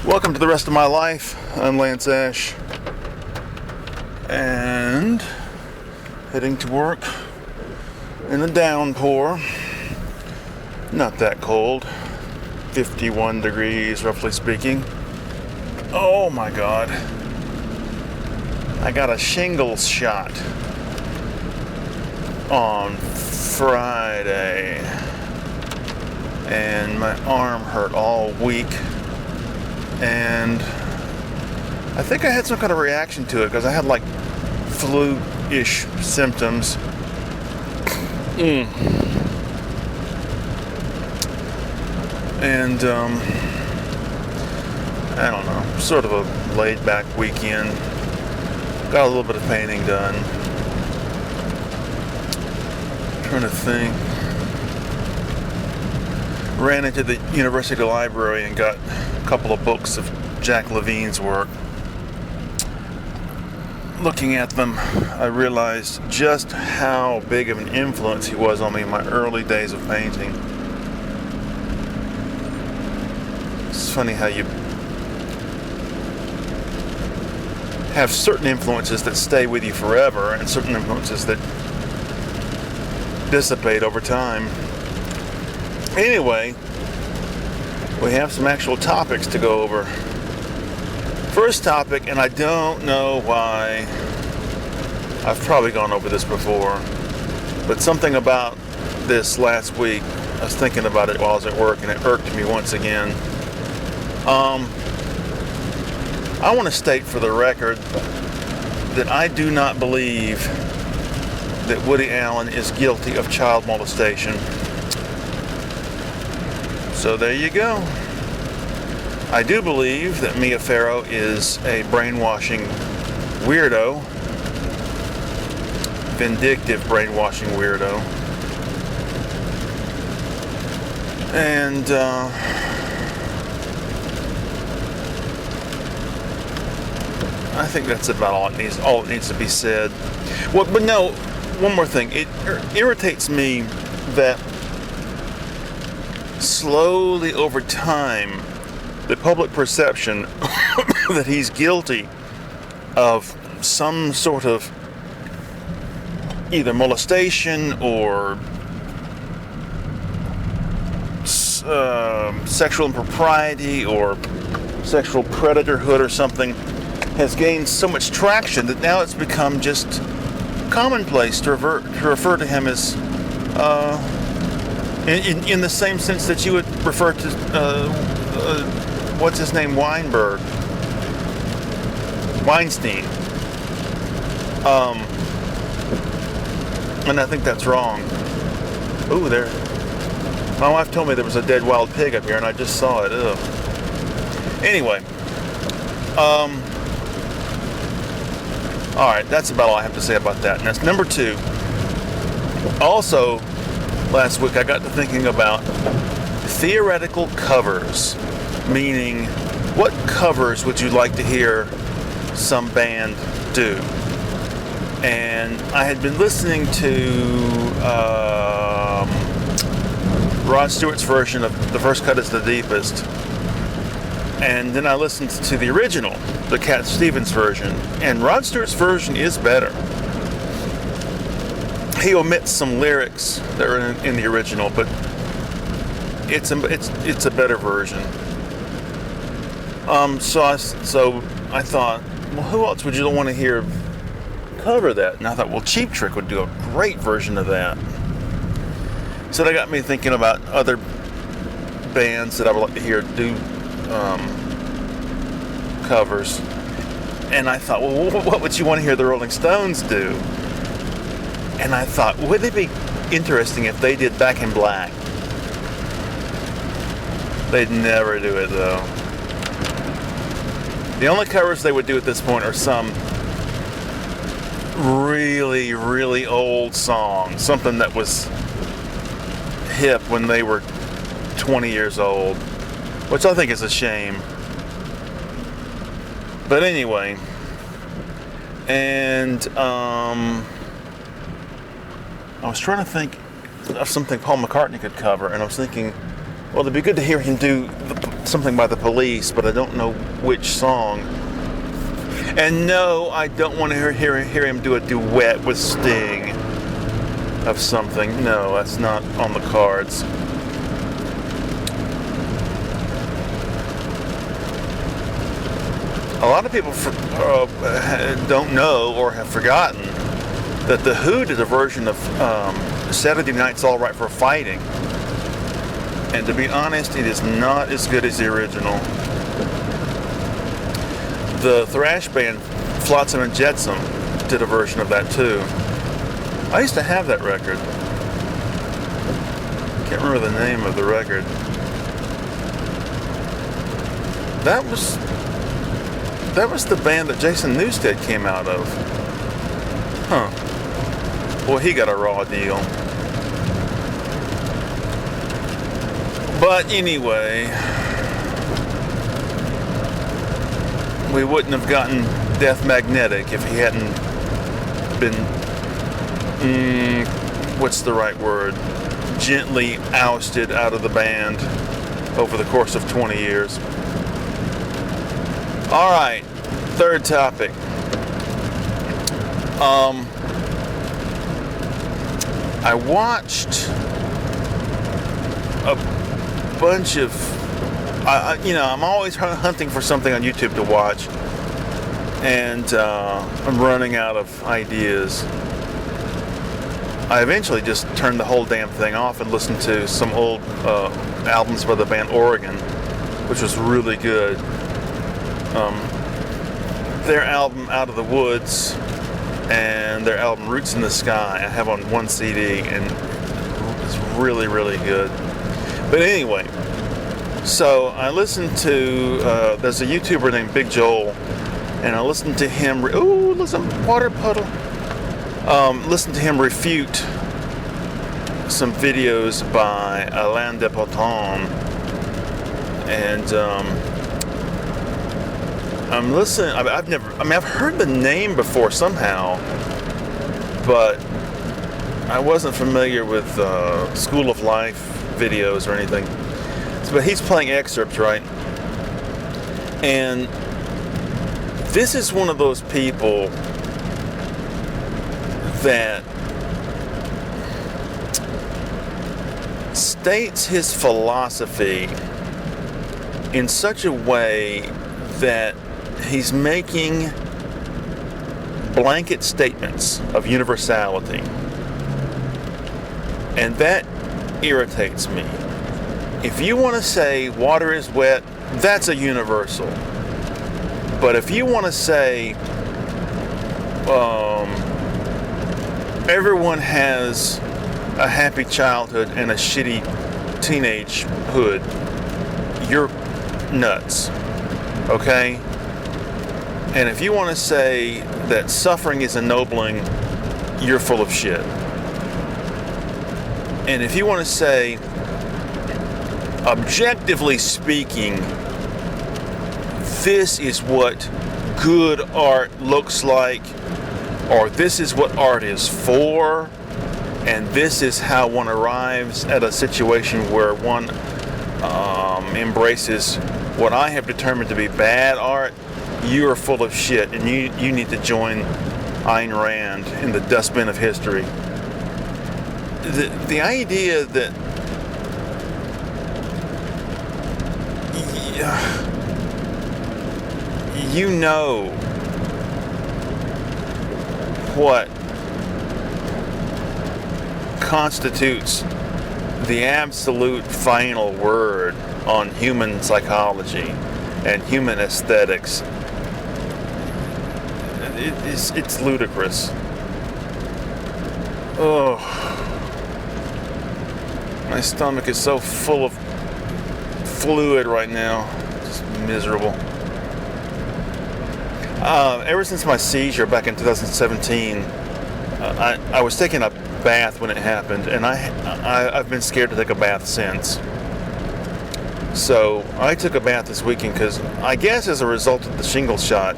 Welcome to the rest of my life. I'm Lance Ash, and heading to work in the downpour. Not that cold, 51 degrees roughly speaking. Oh my God, I got a shingles shot on Friday, and my arm hurt all week. And I think I had some kind of reaction to it because I had like flu-ish symptoms. And I don't know, sort of a laid-back weekend. Got a little bit of painting done. Trying to think. Ran into the University library and got a couple of books of Jack Levine's work. Looking at them, I realized just how big of an influence he was on me in my early days of painting. It's funny how you have certain influences that stay with you forever and certain influences that dissipate over time. Anyway, we have some actual topics to go over. First topic, and I don't know why, I've probably gone over this before, but something about this last week, I was thinking about it while I was at work and it irked me once again. I want to state for the record that I do not believe that Woody Allen is guilty of child molestation. So there you go. I do believe that Mia Farrow is a brainwashing weirdo, vindictive brainwashing weirdo, and I think that's about all it needs to be said. Well, but no, one more thing. It irritates me that slowly over time, the public perception that he's guilty of some sort of either molestation or sexual impropriety or sexual predatorhood or something has gained so much traction that now it's become just commonplace to refer to him as in the same sense that you would refer to what's his name, Weinstein, and I think that's wrong. Ooh, there. My wife told me there was a dead wild pig up here, and I just saw it. Ugh. Anyway, all right, that's about all I have to say about that. And that's number two. Also, last week I got to thinking about theoretical covers, meaning what covers would you like to hear some band do? And I had been listening to Rod Stewart's version of The First Cut is the Deepest, and then I listened to the original, the Cat Stevens version, and Rod Stewart's version is better. He omits some lyrics that are in the original, but it's a better version. So I thought, well, who else would you want to hear cover that? And I thought, well, Cheap Trick would do a great version of that. So that got me thinking about other bands that I would like to hear do covers. And I thought, well, what would you want to hear the Rolling Stones do? And I thought, would it be interesting if they did Back in Black? They'd never do it, though. The only covers they would do at this point are some really, really old song. Something that was hip when they were 20 years old. Which I think is a shame. But anyway. And, I was trying to think of something Paul McCartney could cover, and I was thinking, well, it'd be good to hear him do something by the Police, but I don't know which song. And no, I don't want to hear him do a duet with Sting of something. No, that's not on the cards. A lot of people don't know or have forgotten that The Who did a version of Saturday Night's All Right for Fighting. And to be honest, it is not as good as the original. The thrash band Flotsam and Jetsam did a version of that too. I used to have that record. Can't remember the name of the record. That was the band that Jason Newsted came out of. Huh. Well, he got a raw deal. But anyway, we wouldn't have gotten Death Magnetic if he hadn't been, what's the right word, gently ousted out of the band over the course of 20 years. All right, third topic. I watched a bunch of, I'm always hunting for something on YouTube to watch, and I'm running out of ideas. I eventually just turned the whole damn thing off and listened to some old albums by the band Oregon, which was really good. Their album Out of the Woods and their album Roots in the Sky I have on one CD, and it's really, really good. But anyway, so I listened to, there's a YouTuber named Big Joel, and I listened to him, listen, water puddle. Listen to him refute some videos by Alain de Botton, and I'm listening. I've heard the name before somehow, but I wasn't familiar with School of Life videos or anything. But he's playing excerpts, right? And this is one of those people that states his philosophy in such a way that he's making blanket statements of universality. And that irritates me. If you want to say water is wet, that's a universal. But if you want to say everyone has a happy childhood and a shitty teenagehood, you're nuts. Okay? And if you want to say that suffering is ennobling, you're full of shit. And if you want to say, objectively speaking, this is what good art looks like, or this is what art is for, and this is how one arrives at a situation where one embraces what I have determined to be bad art, you are full of shit, and you need to join Ayn Rand in the dustbin of history. The idea that you know what constitutes the absolute final word on human psychology and human aesthetics, it's ludicrous. Oh, my stomach is so full of fluid right now. Just miserable. Ever since my seizure back in 2017, I was taking a bath when it happened, and I've been scared to take a bath since. So I took a bath this weekend because I guess as a result of the shingle shot,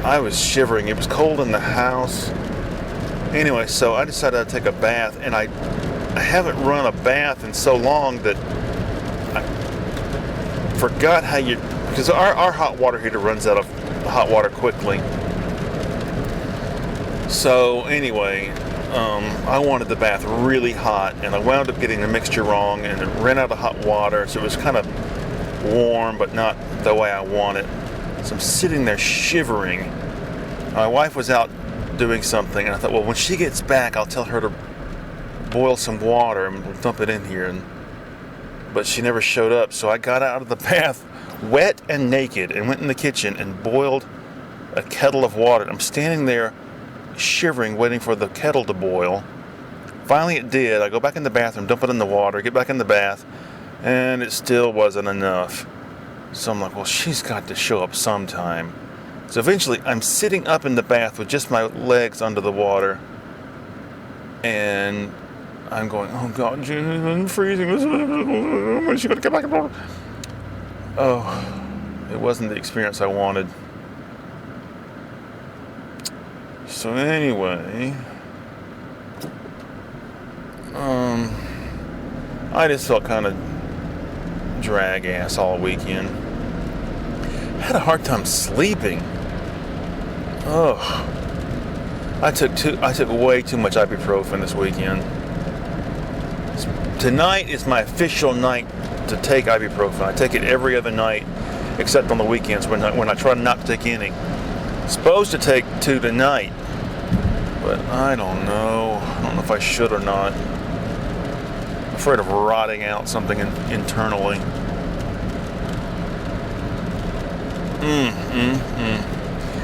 I was shivering. It was cold in the house. Anyway, so I decided to take a bath, and I haven't run a bath in so long that forgot how because our hot water heater runs out of hot water quickly. So anyway, I wanted the bath really hot, and I wound up getting the mixture wrong, and it ran out of hot water, so it was kind of warm, but not the way I want it. So I'm sitting there shivering. My wife was out doing something, and I thought, well, when she gets back, I'll tell her to boil some water and we'll dump it in here. But she never showed up, so I got out of the bath wet and naked and went in the kitchen and boiled a kettle of water. I'm standing there shivering, waiting for the kettle to boil. Finally it did. I go back in the bathroom, dump it in the water, get back in the bath, and it still wasn't enough. So I'm like, well, she's got to show up sometime. So eventually I'm sitting up in the bath with just my legs under the water, and I'm going, oh God, Jesus, I'm freezing. When is she going to get back in the water? Oh, it wasn't the experience I wanted. So anyway, I just felt kind of drag ass all weekend. Had a hard time sleeping. Oh, I took way too much ibuprofen this weekend. Tonight is my official night to take ibuprofen. I take it every other night, except on the weekends when I try not to take any. Supposed to take 2 tonight, but I don't know. I don't know if I should or not. I'm afraid of rotting out something internally.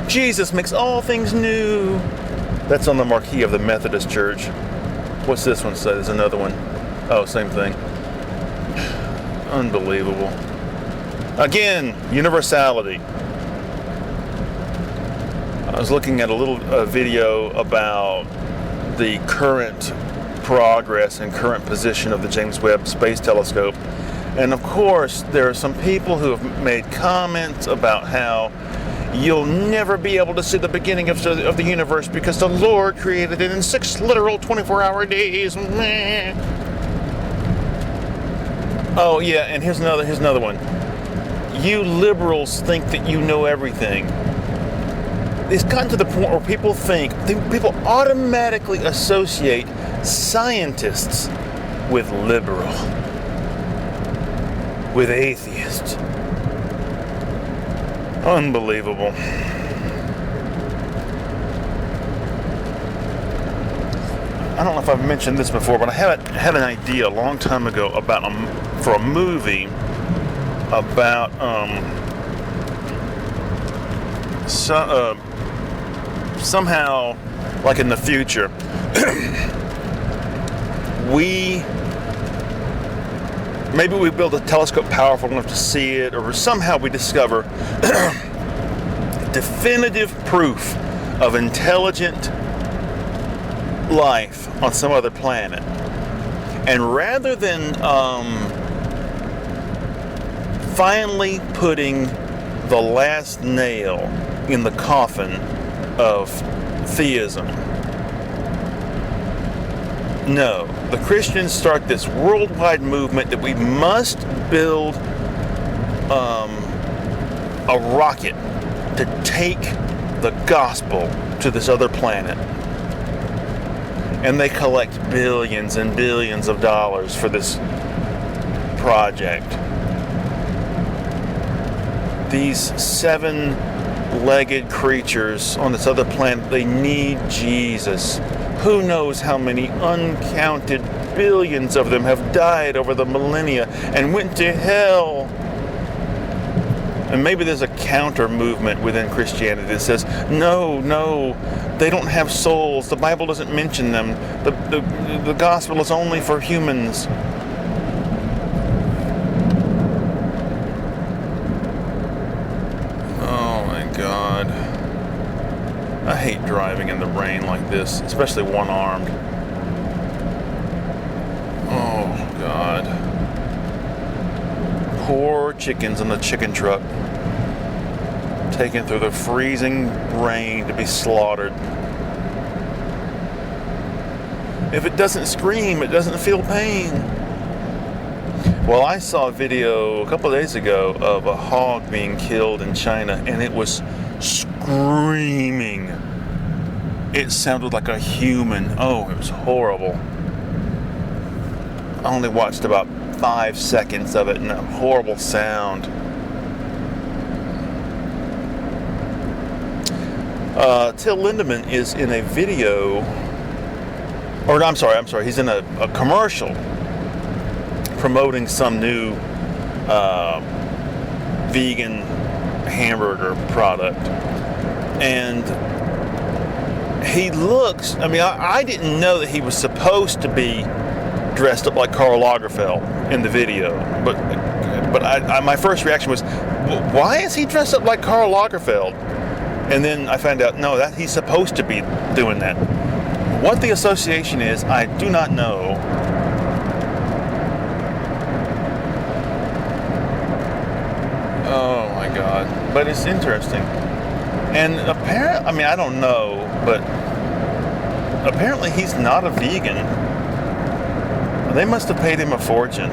Jesus makes all things new. That's on the marquee of the Methodist Church. What's this one say? There's another one. Oh, same thing. Unbelievable. Again, universality. I was looking at a little video about the current progress and current position of the James Webb Space Telescope. And of course, there are some people who have made comments about how you'll never be able to see the beginning of the universe because the Lord created it in 6 literal 24-hour days. Oh yeah, and here's another one. You liberals think that you know everything. It's gotten to the point where people automatically associate scientists with liberal, with atheist. Unbelievable. I don't know if I've mentioned this before, but I had an idea a long time ago for a movie about somehow, like in the future, maybe we build a telescope powerful enough to see it, or somehow we discover definitive proof of intelligent life on some other planet. And rather than finally putting the last nail in the coffin of theism, no, the Christians start this worldwide movement that we must build a rocket to take the gospel to this other planet. And they collect billions and billions of dollars for this project. These 7-legged creatures on this other planet, they need Jesus. Who knows how many uncounted billions of them have died over the millennia and went to hell. And maybe there's a counter movement within Christianity that says, no, they don't have souls. The Bible doesn't mention them. The gospel is only for humans. Oh my God. I hate driving in the rain like this, especially one-armed. Oh God. Poor chickens in the chicken truck, taken through the freezing rain to be slaughtered. If it doesn't scream, it doesn't feel pain. Well, I saw a video a couple of days ago of a hog being killed in China, and it was screaming. It sounded like a human. Oh, it was horrible. I only watched about 5 seconds of it, and a horrible sound. Till Lindemann is in a video, or I'm sorry, he's in a commercial promoting some new vegan hamburger product. And he looks, I didn't know that he was supposed to be dressed up like Karl Lagerfeld in the video, but my first reaction was, why is he dressed up like Karl Lagerfeld? And then I found out, no, that he's supposed to be doing that. What the association is, I do not know. Oh my God. But it's interesting. And apparently, I don't know, but apparently he's not a vegan. They must have paid him a fortune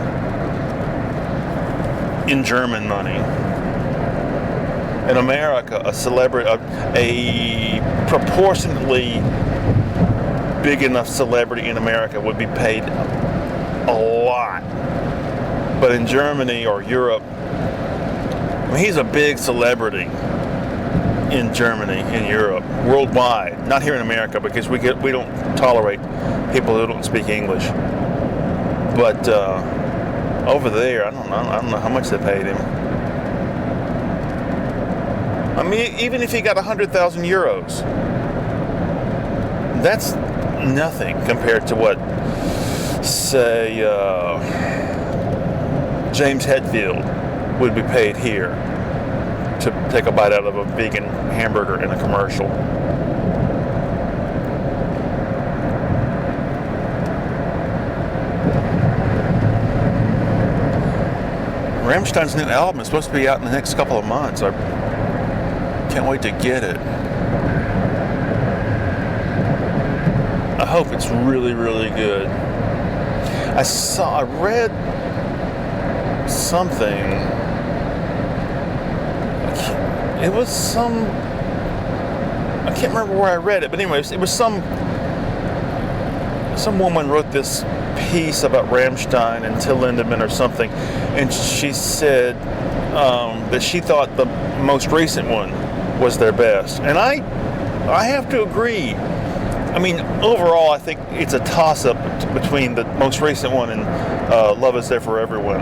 in German money. In America, a celebrity, a proportionately big enough celebrity in America would be paid a lot. But in Germany or Europe, he's a big celebrity in Germany, in Europe, worldwide. Not here in America, because we don't tolerate people who don't speak English. But over there, I don't know how much they paid him. Even if he got 100,000 euros, that's nothing compared to what, say, James Hetfield would be paid here to take a bite out of a vegan hamburger in a commercial. Rammstein's new album is supposed to be out in the next couple of months. I can't wait to get it. I hope it's really, really good. I read something. It was I can't remember where I read it, but anyways, it was some woman wrote this piece about Rammstein and Till Lindemann or something, and she said that she thought the most recent one was their best, and I have to agree. Overall, I think it's a toss-up between the most recent one and Love Is There for Everyone.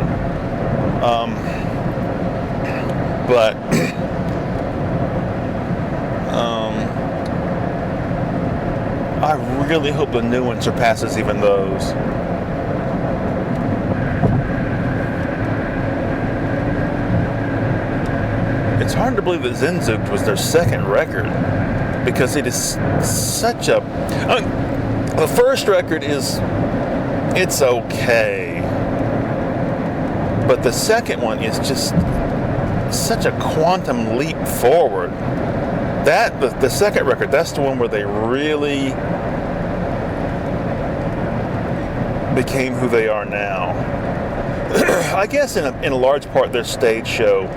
But I really hope the new one surpasses even those. It's hard to believe that Sehnsucht was their second record, because it is such a... the first record it's okay, but the second one is just such a quantum leap forward. The second record, that's the one where they really became who they are now. I guess in a large part their stage show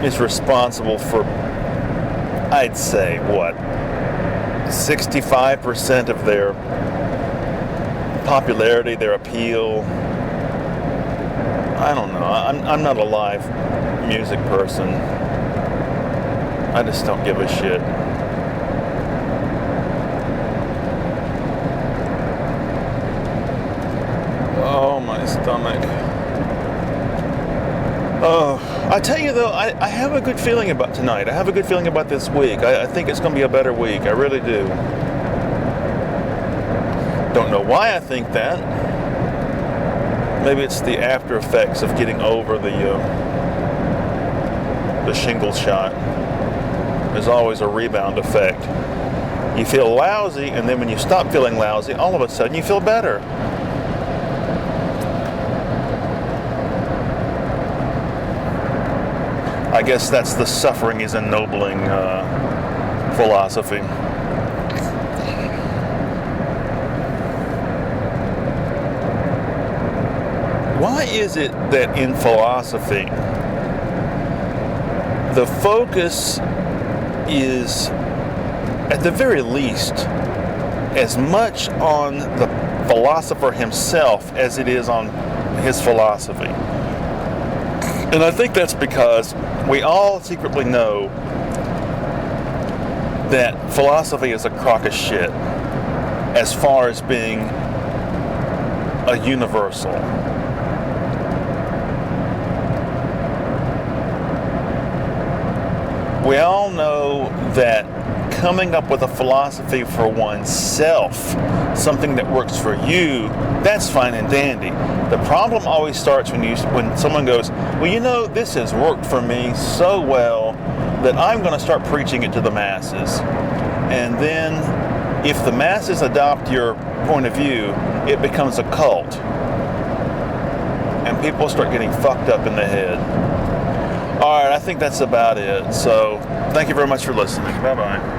is responsible for, I'd say, 65% of their popularity, their appeal. I don't know. I'm not a live music person. I just don't give a shit. Oh, my stomach. Oh, I tell you though, I have a good feeling about tonight. I have a good feeling about this week. I think it's going to be a better week. I really do. Don't know why I think that. Maybe it's the after effects of getting over the shingle shot. There's always a rebound effect. You feel lousy, and then when you stop feeling lousy, all of a sudden you feel better. I guess that's the suffering is ennobling philosophy. Why is it that in philosophy, the focus is, at the very least, as much on the philosopher himself as it is on his philosophy? And I think that's because we all secretly know that philosophy is a crock of shit as far as being a universal. We all know that coming up with a philosophy for oneself, something that works for you, that's fine and dandy. The problem always starts when someone goes, well, you know, this has worked for me so well that I'm going to start preaching it to the masses. And then if the masses adopt your point of view, it becomes a cult. And people start getting fucked up in the head. All right, I think that's about it. So thank you very much for listening. Bye-bye.